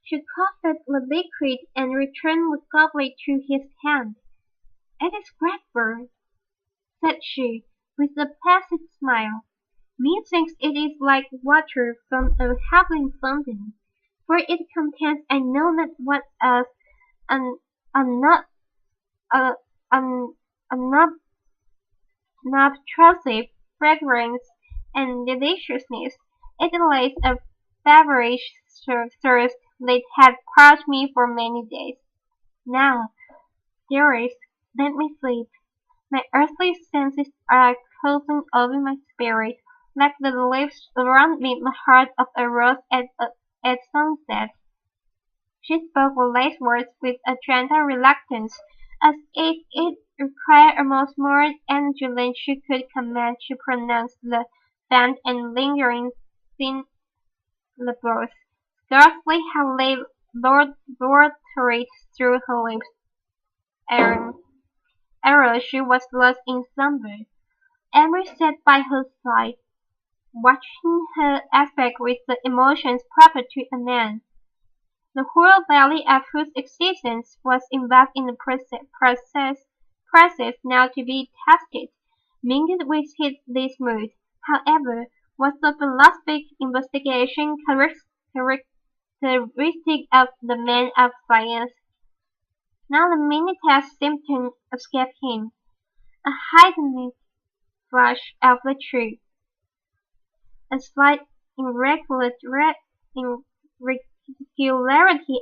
She quaffed the liquid and returned the goblet to his hand. It is grateful, said she, with a placid smile. Methinks it is like water from a heavenly fountain, for it contains I know not what of an unobtrusive fragrance and deliciousness. It lays a feverish thirst that had parched me for many days. Now, dearest, let me sleep. My earthly senses are closing over my spirit, like the leaves around me the heart of a rose at sunset. She spoke the last words with a gentle reluctance, as if it required almost more energy than she could command to pronounce the faint and lingering syllables. Scarcely had they thread through her lips, ere she was lost in slumber. Emily sat by her side, watching her aspect with the emotions proper to a man. the whole valley of whose existence was involved in the process now to be tested. Mingled with this mood, however, was the philosophic investigation characteristic of the man of science. Now the mini task seemed to escape him, a heightened flush of the truth, a slight irregularity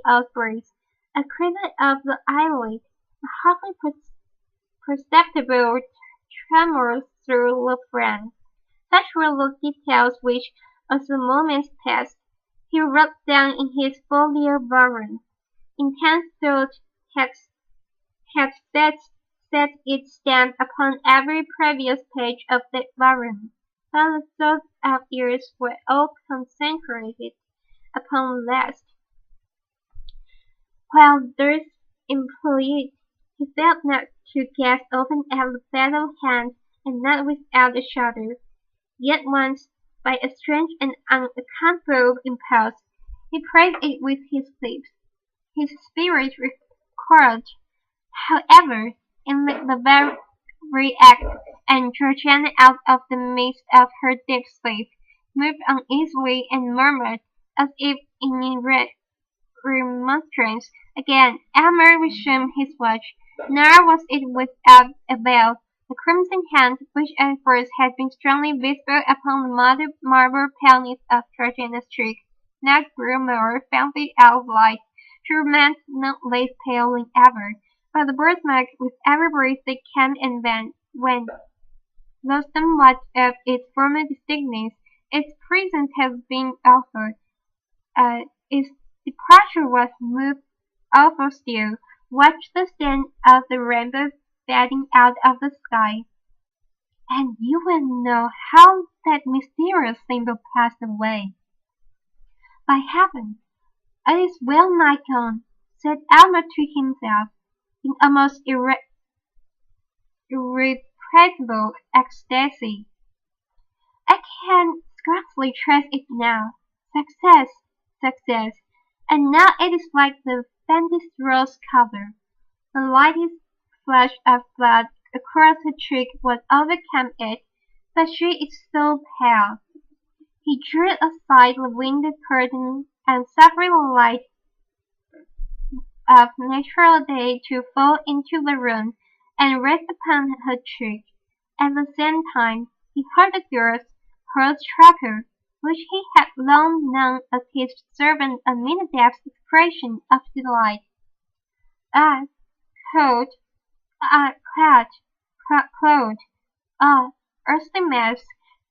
of breath, a quiver of the eyelid, a hardly perceptible tremor through the frame. Such were the details which, as the moments passed, he wrote down in his folio volume. Intense thought had, had set its stamp upon every previous page of that volume, but the thoughts of years were all concentrated upon the last. While thus employed, he felt not to cast open at the fatal hand, and not without a shudder. Yet once, by a strange and unaccountable impulse, he pressed it with his lips. His spirit recoiled, however, and let the very act, and Georgiana out of the midst of her deep sleep, moved uneasily and murmured, as if in remonstrance. Again Elmer resumed his watch, nor was it without avail. The crimson hand, which at first had been strongly visible upon the marble paleness of Georgiana's cheek, now grew more faintly out of light. She remained not less pale than ever, but the birthmark with every breath that came and went lost somewhat of its former distinctness. Its presence had been awful. Its departure was moved awful still. Watch the stand of the rainbow fading out of the sky, and you will know how that mysterious symbol passed away. By heaven, it is well nigh gone, said Alma to himself, in almost irrepressible ecstasy. I can scarcely trace it now. Success, success, and now it is like the faintest rose color. The lightest flash of blood across her cheek would overcome it, but she is so pale. He drew aside the window curtain and suffered the light of natural day to fall into the room and rest upon her cheek. At the same time, he heard the girl's pulse tremble, which he had long known as his servant Aminadab's expression of delight. Ah, cold, Claude, Claude, ah, earthly mass,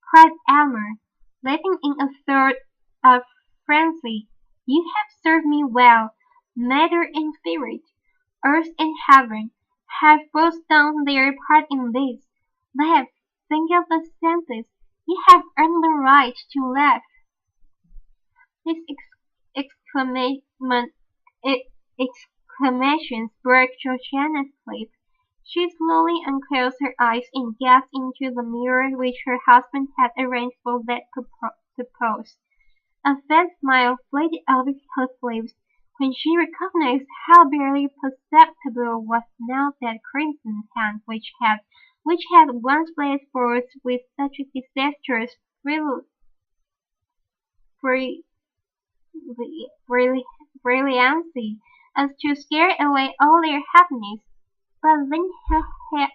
cried Elmer, laughing in a sort of frenzy. You have served me well. Matter and spirit, earth and heaven, have both done their part in this. Laugh, think of the senses. You have earned the right to laugh. These exclamations broke Georgiana's sleep. She slowly unclosed her eyes and gazed into the mirror which her husband had arranged for that purpose. A faint smile flitted over her lips when she recognized how barely perceptible was now that crimson hand which had once blazed forth with such a disastrous brilliancy as to scare away all their happiness. But then her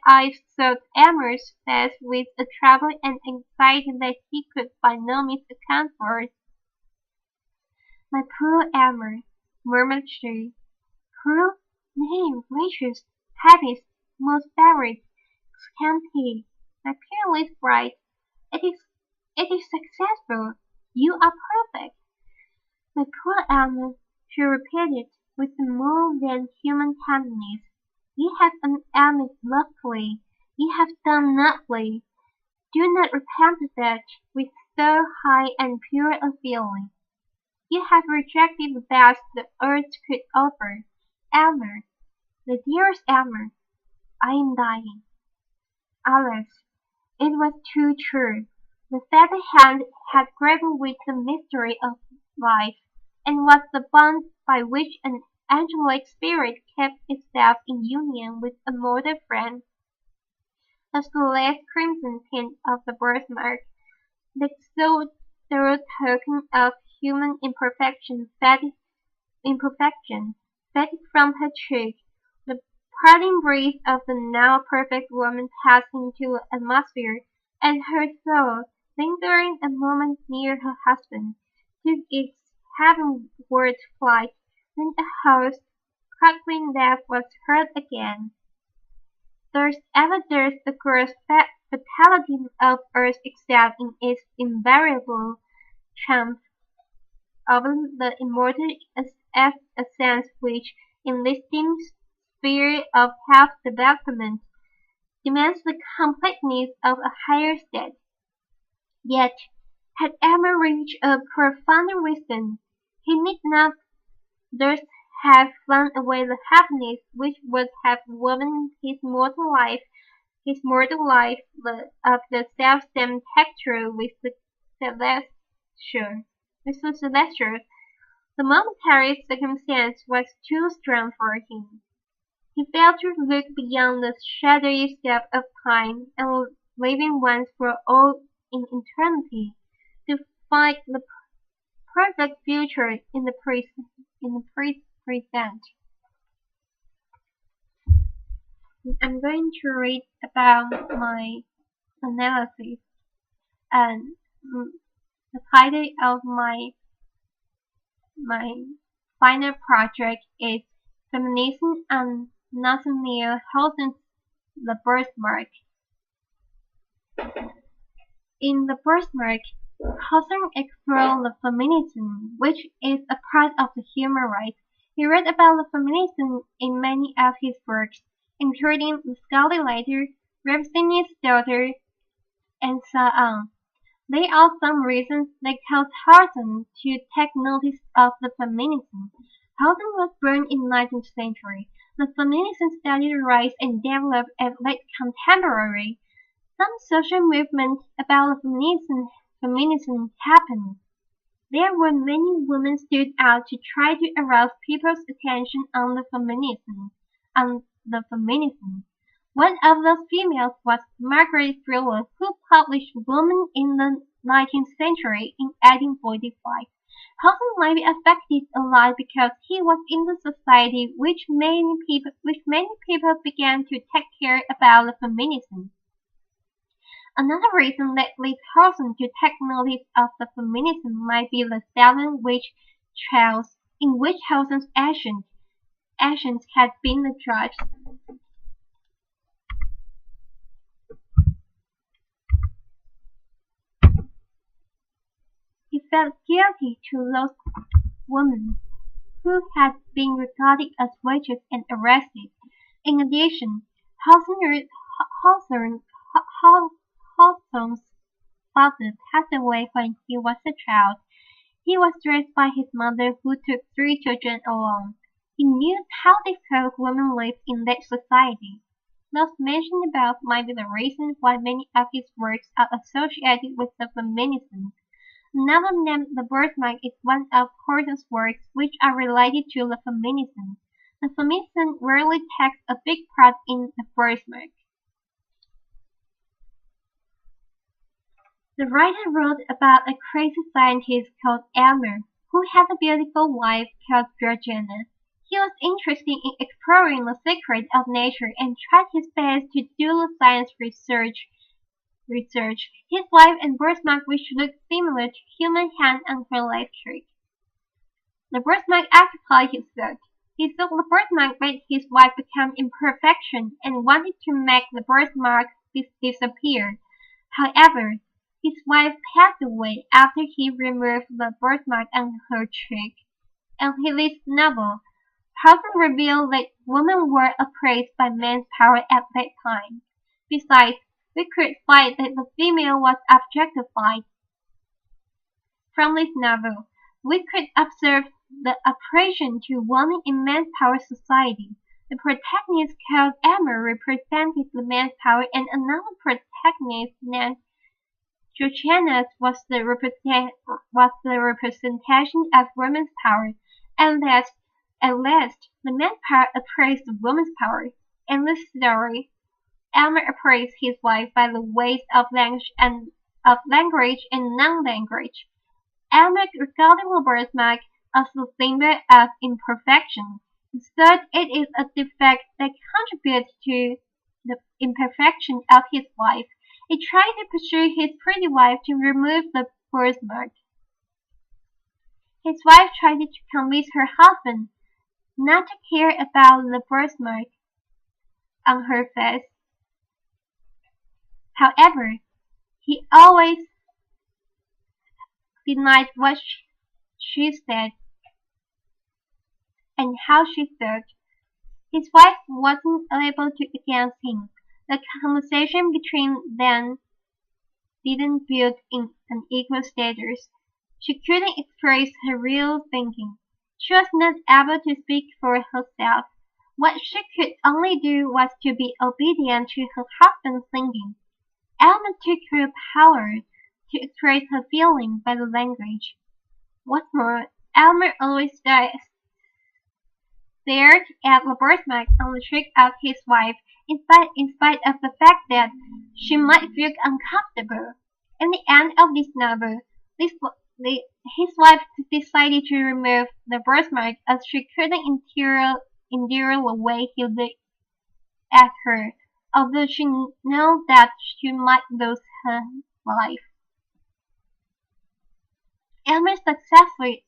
eyes sought Elmer's face with a trouble and anxiety that he could by no means account for. My poor Elmer, murmured she. Cruel? Nay, gracious, happiest, most buried, exclaimed he. My peerless bride, it is successful. You are perfect. My poor Elmer, she repeated, with more than human tenderness. You have unaided luckily. You have done nobly. Do not repent of that with so high and pure a feeling. You have rejected the best the earth could offer. Elmer, the dearest Elmer, I am dying. Alas, it was too true. The fatal hand had grappled with the mystery of life, and was the bond by which an angelic spirit kept itself in union with a mortal friend. As the last crimson tint of the birthmark, the third token of human imperfection, faded from her cheek. The parting breeze of the now perfect woman passed into the atmosphere, and her soul, lingering a moment near her husband, took its heavenward flight. Then a hoarse, crackling laugh was heard again. There's ever there's the gross fatality of earth except in its invariable triumph over the immortal essence which, in this dim sphere of half-development, demands the completeness of a higher state. Yet, had Emma reached a profounder wisdom, he need not thus have flung away the happiness which would have woven his mortal life of the self-same texture with the celestial. The momentary circumstance was too strong for him. He failed to look beyond the shadowy step of time, and living once for all in eternity, to find the perfect future in the present. I'm going to read about my analysis, and the title of my final project is Feminism and Nathaniel Hawthorne's The Birthmark. In The Birthmark, Hawthorne explored the feminism, which is a part of the human rights. He wrote about the feminism in many of his works, including The Scarlet Letter, Robson's Daughter, and so on. There are some reasons that caused Hawthorne to take notice of the feminism. Hawthorne was born in the 19th century. The feminism started to rise and develop as late contemporary. Some social movements about the feminism happened. There were many women stood out to try to arouse people's attention on the feminism. One of those females was Margaret Fuller, who published Woman in the 19th Century in 1845. Hawthorne might be affected a lot because he was in the society which many people began to take care about the feminism. Another reason that leads Hawthorne to take notice of the feminism might be the 7 witch trials in which Hawthorne's actions had been judged. He felt guilty to those women who had been regarded as witches and arrested. In addition, Hawthorne's father passed away when he was a child. He was raised by his mother, who took 3 children alone. He knew how difficult women lived in that society. Those mentioned above might be the reason why many of his works are associated with the feminism. A novel named The Birthmark is one of Hawthorne's works which are related to the feminism. The feminism rarely takes a big part in The Birthmark. The writer wrote about a crazy scientist called Elmer, who had a beautiful wife called Georgiana. He was interested in exploring the secrets of nature and tried his best to do the science research. His wife and birthmark, which looked similar to human hand on her left cheek. The birthmark occupied his thought. He thought the birthmark made his wife become imperfection and wanted to make the birthmark disappear. However, his wife passed away after he removed the birthmark on her cheek. In his novel, Hawthorne revealed that women were appraised by man's power at that time. Besides, we could find that the female was objectified. From this novel, we could observe the oppression to women in man's power society. The protagonist called Emma represented the man's power, and another protagonist named Georgiana was the representation of women's power. At last, the man's power appraised the woman's power. In this story, Elmer appraised his wife by the ways of language and non-language. Elmer regarded Robert's mark as the symbol of imperfection. Instead, it is a defect that contributes to the imperfection of his wife. He tried to persuade his pretty wife to remove the birthmark. His wife tried to convince her husband not to care about the birthmark on her face. However, he always denied what she said and how she felt. His wife wasn't able to against him. The conversation between them didn't build in an equal status. She couldn't express her real thinking. She was not able to speak for herself. What she could only do was to be obedient to her husband's thinking. Alma took her power to express her feeling by the language. What's more, Elmer always stared at the birthmark on the cheek of his wife, in spite of the fact that she might feel uncomfortable. In the end of this novel, his wife decided to remove the birthmark as she couldn't endure the way he looked at her, although she knew that she might lose her life. Elmer successfully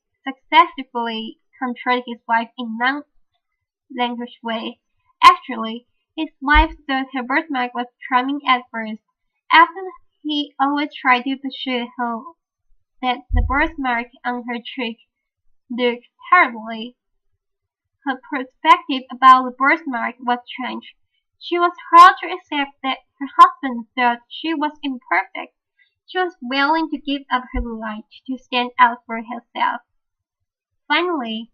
controlled his wife in non-language way. Actually, his wife thought her birthmark was charming at first. After he always tried to persuade her that the birthmark on her cheek looked terribly, her perspective about the birthmark was changed. She was hard to accept that her husband thought she was imperfect. She was willing to give up her right to stand out for herself. Finally,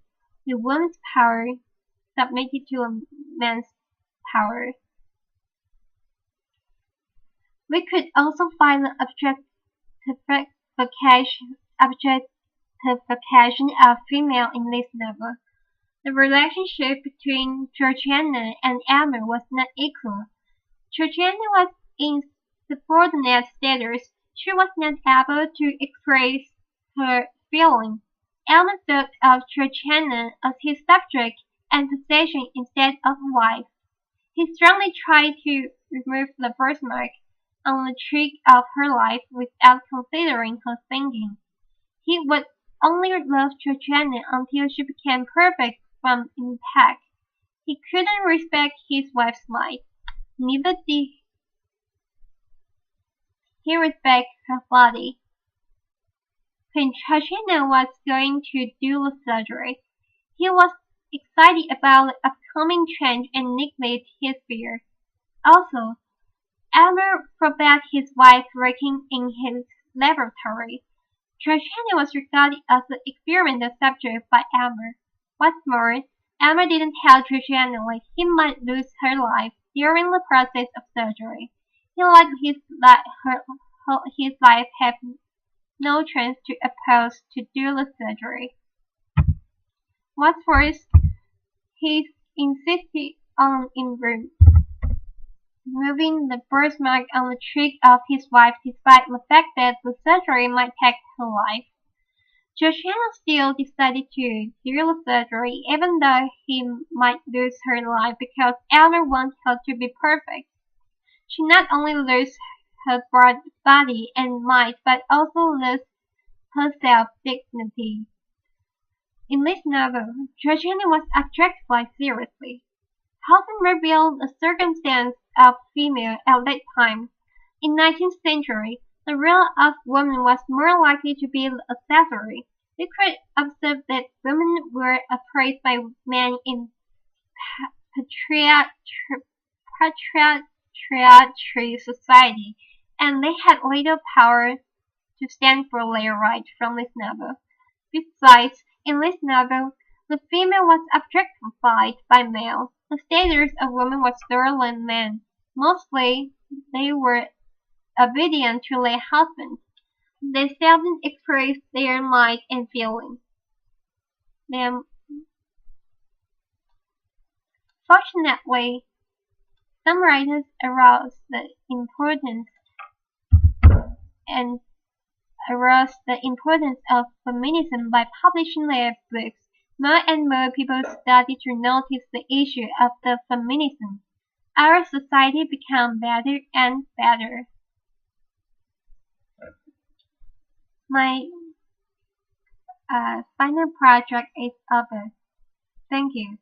the woman's power submitted to a man's power. We could also find the objectification of female in this novel. The relationship between Georgiana and Elmer was not equal. Georgiana was in subordinate status. She was not able to express her feeling. Elmer thought of Georgiana as his subject and possession instead of wife. He strongly tried to remove the birthmark on the cheek of her life without considering her thinking. He would only love Georgiana until she became perfect from impact. He couldn't respect his wife's life. Neither did he respect her body. When Georgiana was going to do the surgery, he was excited about the upcoming change and neglected his fear. Also, Elmer forbade his wife working in his laboratory. Georgiana was regarded as the experimental subject by Elmer. What's more, Elmer didn't tell Georgiana that he might lose her life during the process of surgery. He let his life have no chance to oppose to do the surgery. What's worse, he insisted on removing the birthmark on the cheek of his wife despite the fact that the surgery might take her life. Georgiana still decided to do the surgery even though he might lose her life because Elmer wanted her to be perfect. She not only lost her body and mind but also lost her self-dignity. In this novel, Georgiana was objectified seriously. Houghton revealed the circumstance of female at that time. In the 19th century, the role of woman was more likely to be the accessory. We could observe that women were appraised by men in patriarchal society, and they had little power to stand for their right from this novel. Besides, in this novel, the female was objectified by male. The status of women was lower than men. Mostly, they were obedient to their husbands. They seldom expressed their mind and feelings. Fortunately, some writers aroused the importance and of feminism by publishing their books. More and more people started to notice the issue of the feminism. Our society became better and better. My final project is over. Thank you.